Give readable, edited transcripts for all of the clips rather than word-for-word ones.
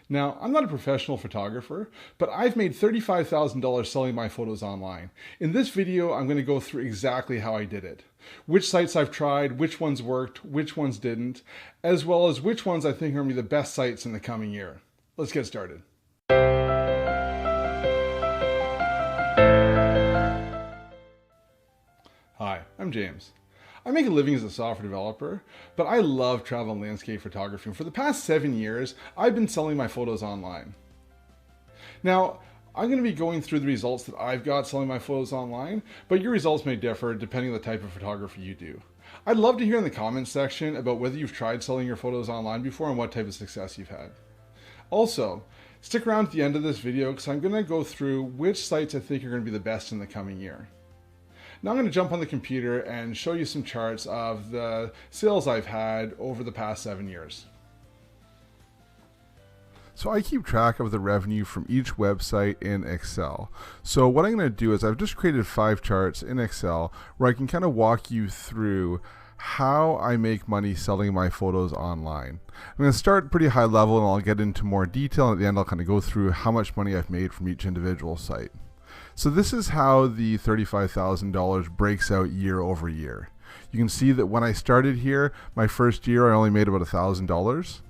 Now, I'm not a professional photographer, but I've made $35,000 selling my photos online. In this video, I'm going to go through exactly how I did it. Which sites I've tried, which ones worked, which ones didn't, as well as which ones I think are going to be the best sites in the coming year. Let's get started. Hi, I'm James. I make a living as a software developer, but I love travel and landscape photography. For the past 7 years, I've been selling my photos online. Now, I'm going to be going through the results that I've got selling my photos online, but your results may differ depending on the type of photography you do. I'd love to hear in the comments section about whether you've tried selling your photos online before and what type of success you've had. Also, stick around at the end of this video because I'm going to go through which sites I think are going to be the best in the coming year. Now I'm going to jump on the computer and show you some charts of the sales I've had over the past 7 years. So I keep track of the revenue from each website in Excel. So what I'm going to do is I've just created 5 charts in Excel where I can kind of walk you through how I make money selling my photos online. I'm going to start pretty high level and I'll get into more detail, and at the end I'll kind of go through how much money I've made from each individual site. So this is how the $35,000 breaks out year over year. You can see that when I started here, my first year I only made about $1,000.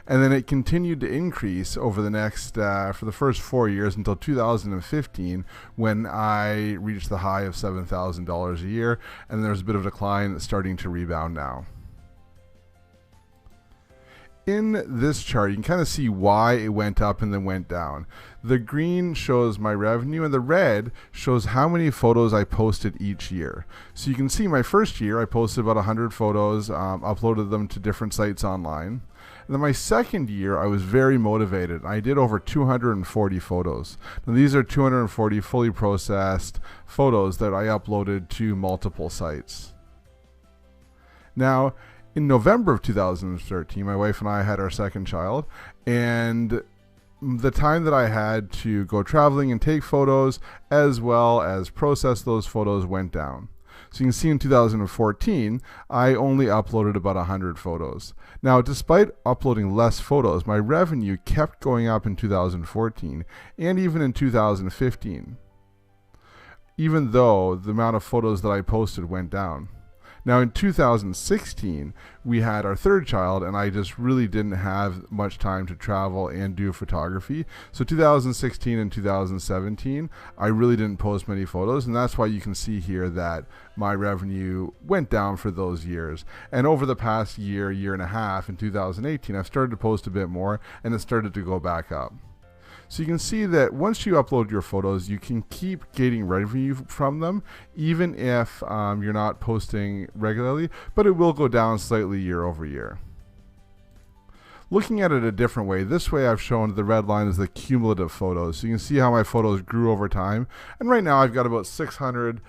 And then it continued to increase over the next, for the first 4 years until 2015, when I reached the high of $7,000 a year. And there's a bit of a decline that's starting to rebound now. In this chart, you can kind of see why it went up and then went down. The green shows my revenue and the red shows how many photos I posted each year. So you can see my first year I posted about 100 photos, uploaded them to different sites online. And then my second year I was very motivated. I did over 240 photos. Now these are 240 fully processed photos that I uploaded to multiple sites. Now, in November of 2013, my wife and I had our second child, and the time that I had to go traveling and take photos as well as process those photos went down. So you can see in 2014, I only uploaded about 100 photos. Now, despite uploading less photos, my revenue kept going up in 2014 and even in 2015, even though the amount of photos that I posted went down. Now in 2016, we had our third child, and I just really didn't have much time to travel and do photography. So 2016 and 2017, I really didn't post many photos, and that's why you can see here that my revenue went down for those years. And over the past year, year and a half, in 2018, I've started to post a bit more, and it started to go back up. So you can see that once you upload your photos, you can keep getting revenue from them, even if you're not posting regularly, but it will go down slightly year over year. Looking at it a different way, this way I've shown the red line is the cumulative photos. So you can see how my photos grew over time. And right now I've got about 600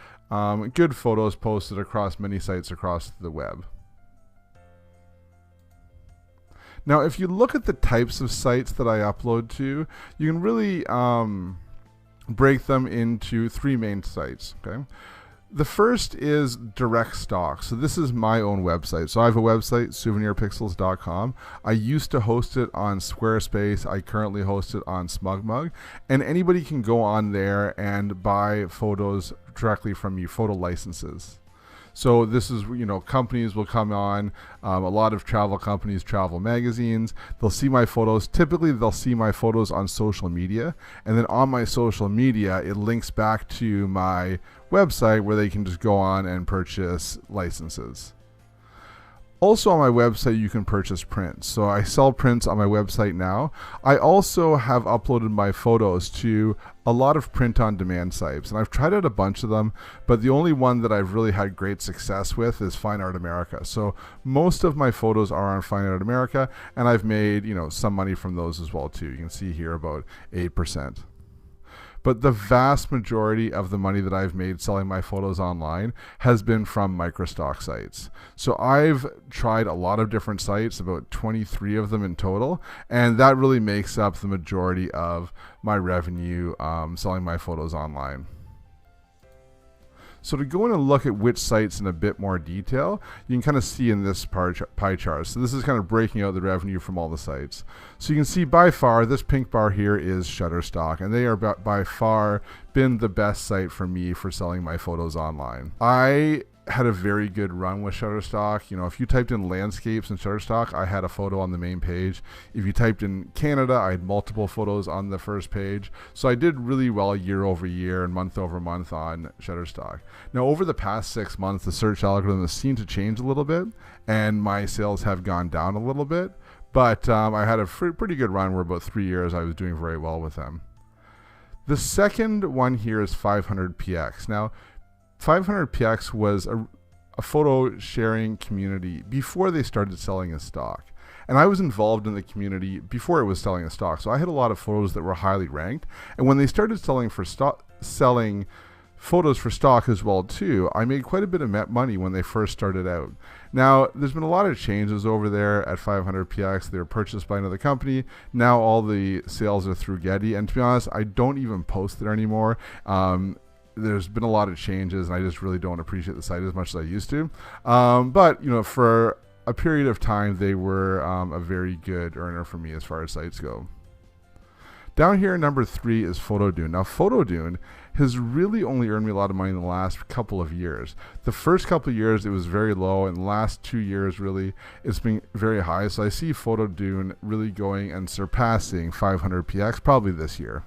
good photos posted across many sites across the web. Now, if you look at the types of sites that I upload to, you can really break them into 3 main sites. Okay, the first is direct stock. So this is my own website. So I have a website, souvenirpixels.com. I used to host it on Squarespace. I currently host it on SmugMug, and anybody can go on there and buy photos directly from me, photo licenses. So this is, companies will come on, a lot of travel companies, travel magazines, they'll see my photos. Typically they'll see my photos on social media, and then on my social media it links back to my website where they can just go on and purchase licenses. Also on my website you can purchase prints. So I sell prints on my website now. I also have uploaded my photos to a lot of print-on-demand sites, and I've tried out a bunch of them, but the only one that I've really had great success with is Fine Art America. So most of my photos are on Fine Art America, and I've made some money from those as well too. You can see here about 8%. But the vast majority of the money that I've made selling my photos online has been from microstock sites. So I've tried a lot of different sites, about 23 of them in total, and that really makes up the majority of my revenue selling my photos online. So to go in and look at which sites in a bit more detail, you can kind of see in this pie chart. So this is kind of breaking out the revenue from all the sites. So you can see by far, this pink bar here is Shutterstock, and they are by far been the best site for me for selling my photos online. I had a very good run with Shutterstock. You know, if you typed in landscapes in Shutterstock, I had a photo on the main page. If you typed in Canada, I had multiple photos on the first page. So I did really well year over year and month over month on Shutterstock. Now, over the past 6 months, the search algorithm has seemed to change a little bit, and my sales have gone down a little bit. But I had a pretty good run where about 3 years I was doing very well with them. The second one here is 500px. Now, 500px was a photo sharing community before they started selling as stock. And I was involved in the community before it was selling as stock. So I had a lot of photos that were highly ranked. And when they started selling photos for stock as well too, I made quite a bit of money when they first started out. Now, there's been a lot of changes over there at 500px. They were purchased by another company. Now all the sales are through Getty. And to be honest, I don't even post there anymore. There's been a lot of changes, and I just really don't appreciate the site as much as I used to. But, you know, for a period of time, they were a very good earner for me as far as sites go. Down here, number 3 is Photodune. Now, Photodune has really only earned me a lot of money in the last couple of years. The first couple of years, it was very low, and the last 2 years, really, it's been very high. So I see Photodune really going and surpassing 500px probably this year.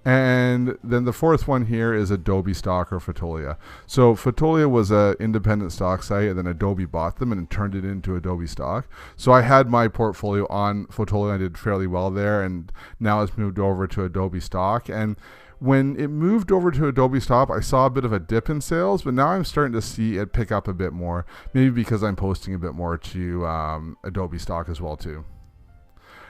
And then the fourth one here is Adobe Stock or Fotolia. So Fotolia was an independent stock site, and then Adobe bought them and turned it into Adobe Stock. So I had my portfolio on Fotolia. I did fairly well there, and now it's moved over to Adobe Stock. And when it moved over to Adobe Stock, I saw a bit of a dip in sales, but now I'm starting to see it pick up a bit more, maybe because I'm posting a bit more to Adobe Stock as well too.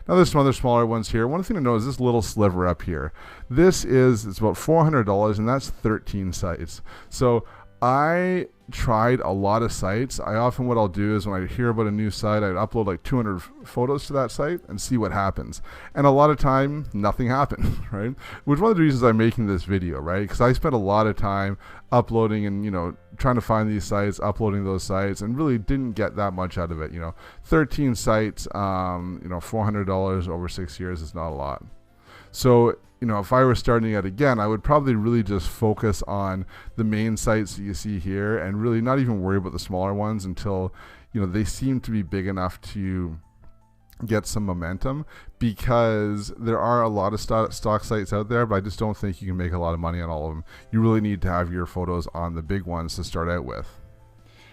Now there's some other smaller ones here. One thing to know is this little sliver up here. It's about $400, and that's 13 sites. So I tried a lot of sites. What I'll do is when I hear about a new site, I'd upload like 200 photos to that site and see what happens. And a lot of time, nothing happened, right? Which is one of the reasons I'm making this video, right? Because I spent a lot of time uploading and, you know, trying to find these sites, uploading those sites, and really didn't get that much out of it. You know, 13 sites, you know, $400 over 6 years is not a lot. So, you know, if I were starting out again, I would probably really just focus on the main sites that you see here and really not even worry about the smaller ones until, you know, they seem to be big enough to get some momentum, because there are a lot of stock sites out there, but I just don't think you can make a lot of money on all of them. You really need to have your photos on the big ones to start out with.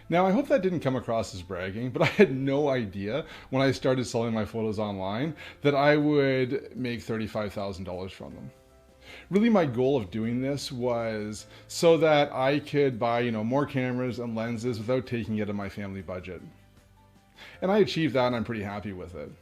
Now, I hope that didn't come across as bragging, but I had no idea when I started selling my photos online that I would make $35,000 from them. Really, my goal of doing this was so that I could buy, you know, more cameras and lenses without taking it out of my family budget. And I achieved that, and I'm pretty happy with it.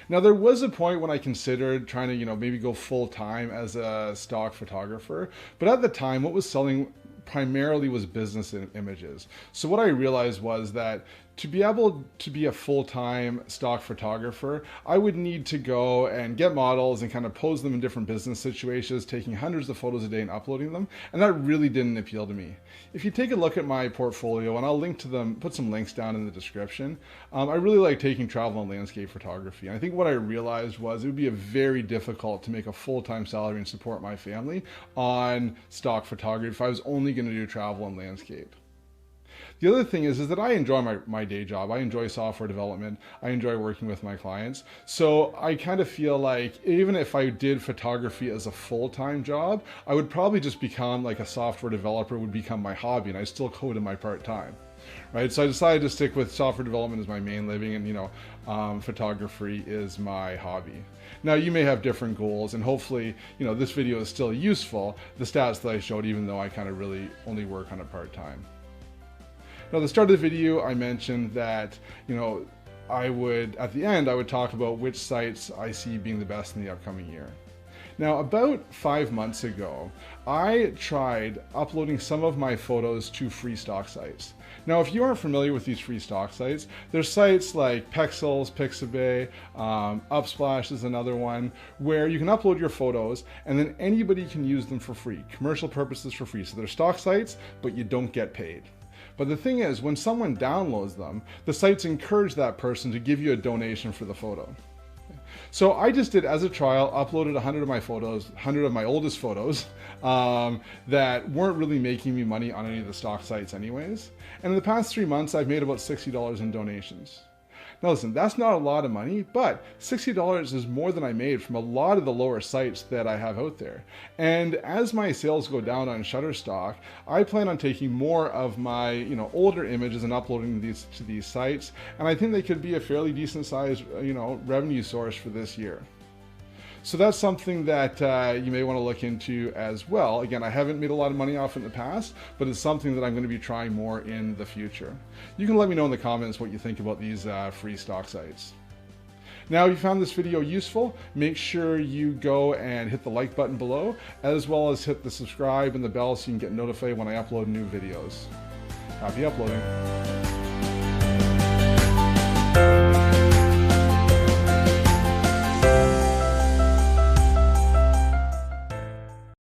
Now, there was a point when I considered trying to, you know, maybe go full time as a stock photographer, but at the time, what was selling primarily was business images. So what I realized was that to be able to be a full-time stock photographer, I would need to go and get models and kind of pose them in different business situations, taking hundreds of photos a day and uploading them. And that really didn't appeal to me. If you take a look at my portfolio, and I'll link to them, put some links down in the description, I really like taking travel and landscape photography. And I think what I realized was it would be very difficult to make a full-time salary and support my family on stock photography if I was only going to do travel and landscape. The other thing is that I enjoy my day job. I enjoy software development. I enjoy working with my clients. So I kind of feel like even if I did photography as a full-time job, I would probably just become like a software developer would become my hobby, and I still code in my part-time. Right? So I decided to stick with software development as my main living, and, you know, photography is my hobby. Now, you may have different goals, and hopefully, you know, this video is still useful, the stats that I showed, even though I kind of really only work on it part-time. Now, at the start of the video, I mentioned that, you know, at the end, I would talk about which sites I see being the best in the upcoming year. Now, about 5 months ago, I tried uploading some of my photos to free stock sites. Now, if you aren't familiar with these free stock sites, there's sites like Pexels, Pixabay, Upsplash is another one, where you can upload your photos and then anybody can use them for free, commercial purposes for free. So they're stock sites, but you don't get paid. But the thing is, when someone downloads them, the sites encourage that person to give you a donation for the photo. So I just did, as a trial, uploaded 100 of my photos, 100 of my oldest photos that weren't really making me money on any of the stock sites anyways. And in the past 3 months, I've made about $60 in donations. Now listen, that's not a lot of money, but $60 is more than I made from a lot of the lower sites that I have out there. And as my sales go down on Shutterstock, I plan on taking more of my older images and uploading these to these sites, and I think they could be a fairly decent sized revenue source for this year. So that's something that you may want to look into as well. Again, I haven't made a lot of money off it in the past, but it's something that I'm going to be trying more in the future. You can let me know in the comments what you think about these free stock sites. Now, if you found this video useful, make sure you go and hit the like button below, as well as hit the subscribe and the bell so you can get notified when I upload new videos. Happy uploading.